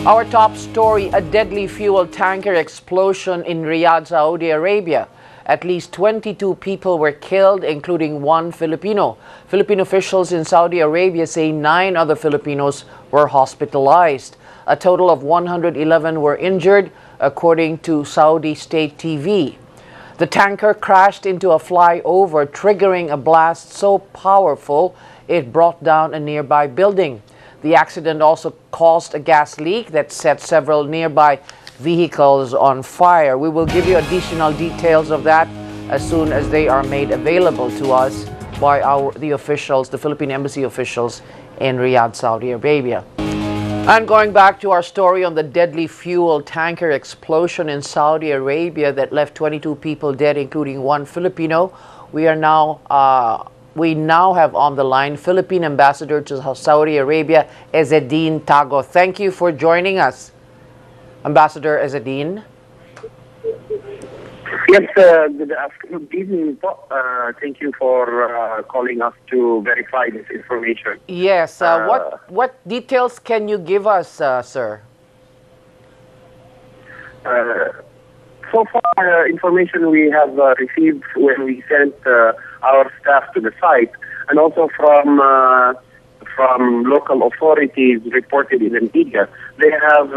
Our top story, a deadly fuel tanker explosion in Riyadh, Saudi Arabia. At least 22 people were killed, including one Filipino. Philippine officials in Saudi Arabia say 9 other Filipinos were hospitalized. A total of 111 were injured, according to Saudi state TV. The tanker crashed into a flyover, triggering a blast so powerful it brought down a nearby building. The accident also caused a gas leak that set several nearby vehicles on fire. We will give you additional details of that as soon as they are made available to us by the officials, the Philippine embassy officials in Riyadh, Saudi Arabia. And going back to our story on the deadly fuel tanker explosion in Saudi Arabia that left 22 people dead, including one Filipino, we now have on the line Philippine Ambassador to Saudi Arabia, Ezzedine Tago. Thank you for joining us, Ambassador Ezzedine. Yes, good afternoon. Thank you for calling us to verify this information. Yes, what details can you give us, sir? So far, information we have received when we sent our staff to the site, and also from local authorities reported in the media, they have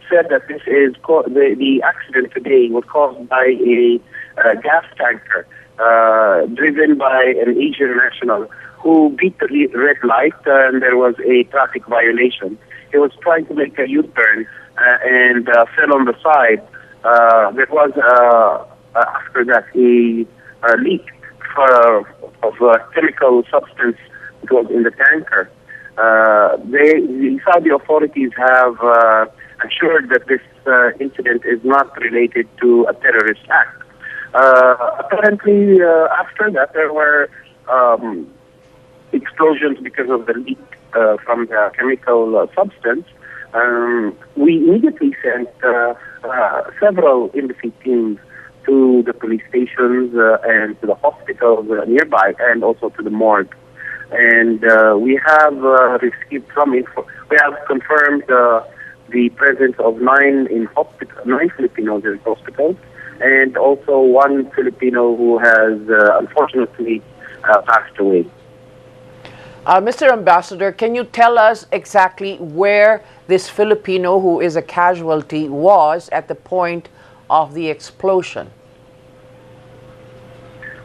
said that this is the accident today was caused by a gas tanker driven by an Asian national who beat the red light, and there was a traffic violation. He was trying to make a U-turn and fell on the side. There was after that a leak of a chemical substance that was in the tanker. The Saudi authorities have assured that this incident is not related to a terrorist act. Apparently, after that, there were explosions because of the leak from the chemical substance. We immediately sent several embassy teams to the police stations and to the hospitals nearby, and also to the morgue. And we have received some info. We have confirmed the presence of 9 Filipinos in hospitals, and also 1 Filipino who has unfortunately passed away. Mr. Ambassador, can you tell us exactly where this Filipino who is a casualty was at the point of the explosion?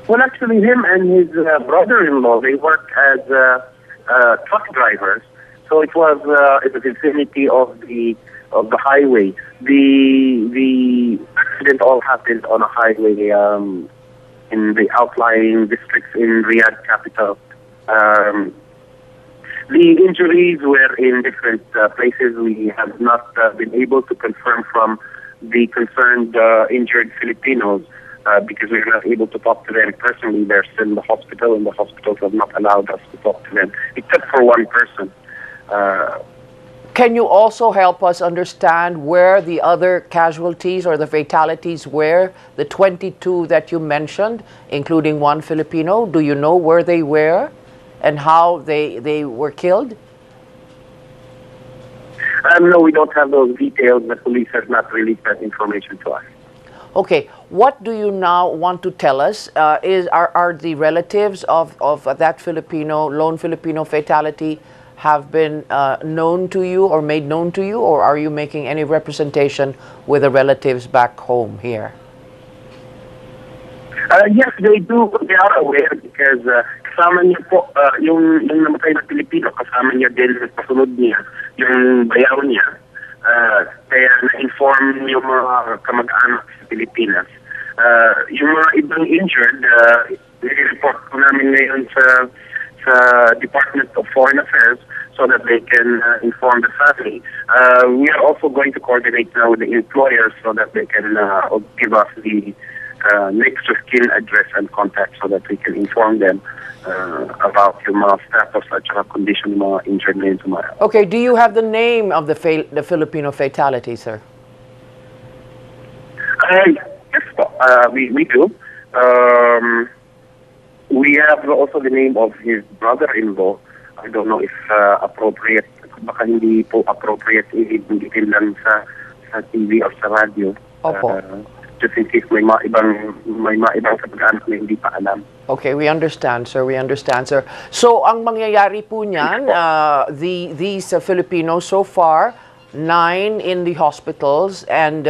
Well, actually, him and his brother-in-law, they work as truck drivers. So it was in the vicinity of the highway. The accident all happened on a highway in the outlying districts in Riyadh capital. The injuries were in different places. We have not been able to confirm from the concerned injured Filipinos because we are not able to talk to them personally. They're still in the hospital, and the hospitals have not allowed us to talk to them, except for one person. Can you also help us understand where the other casualties or the fatalities were, the 22 that you mentioned, including one Filipino? Do you know where they were and how they were killed? No, we don't have those details. The police has not released that information to us. Okay, what do you now want to tell us? Are the relatives of that lone Filipino fatality have been known to you or made known to you, or are you making any representation with the relatives back home here? Yes, they do. They are aware because kasama niya po, yung namatay na Pilipino, kasama niya din kasunod niya, yung bayaw niya. Kaya na-inform yung mga kamag-anak sa Pilipinas. Yung mga ibang injured, i-report ko namin ngayon sa Department of Foreign Affairs so that they can inform the family. We are also going to coordinate now with the employers so that they can give us the next of kin address and contact so that we can inform them about yung mga status at saka condition ng mga injured na yun tomorrow. Okay, do you have the name of the Filipino fatality, sir? Yes, we do. We have also the name of his brother-in-law. I don't know if appropriate baka hindi po appropriate i-indikin lang sa TV or sa radio. Opo. Just in case may mga ibang sa pag-anak na hindi pa alam. Okay, we understand, sir. We understand, sir. So, ang mangyayari po niyan, these Filipinos so far, 9 in the hospitals, and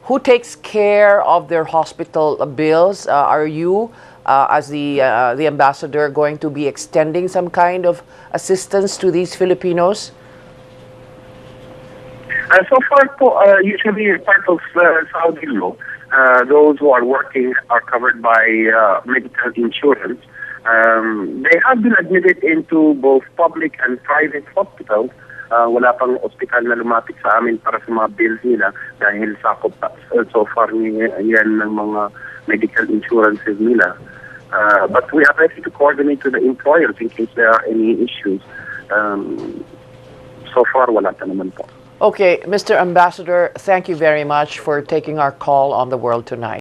who takes care of their hospital bills? Are you, as the ambassador, going to be extending some kind of assistance to these Filipinos? So far po, usually part of Saudi law, those who are working are covered by medical insurance. They have been admitted into both public and private hospitals. Wala pang ospital na lumapit sa amin para sa mga bills nila dahil sakop so far yan ng mga medical insurances nila. But we are ready to coordinate with the employers in case there are any issues. So far, wala pa naman po. Okay, Mr. Ambassador, thank you very much for taking our call on The World Tonight.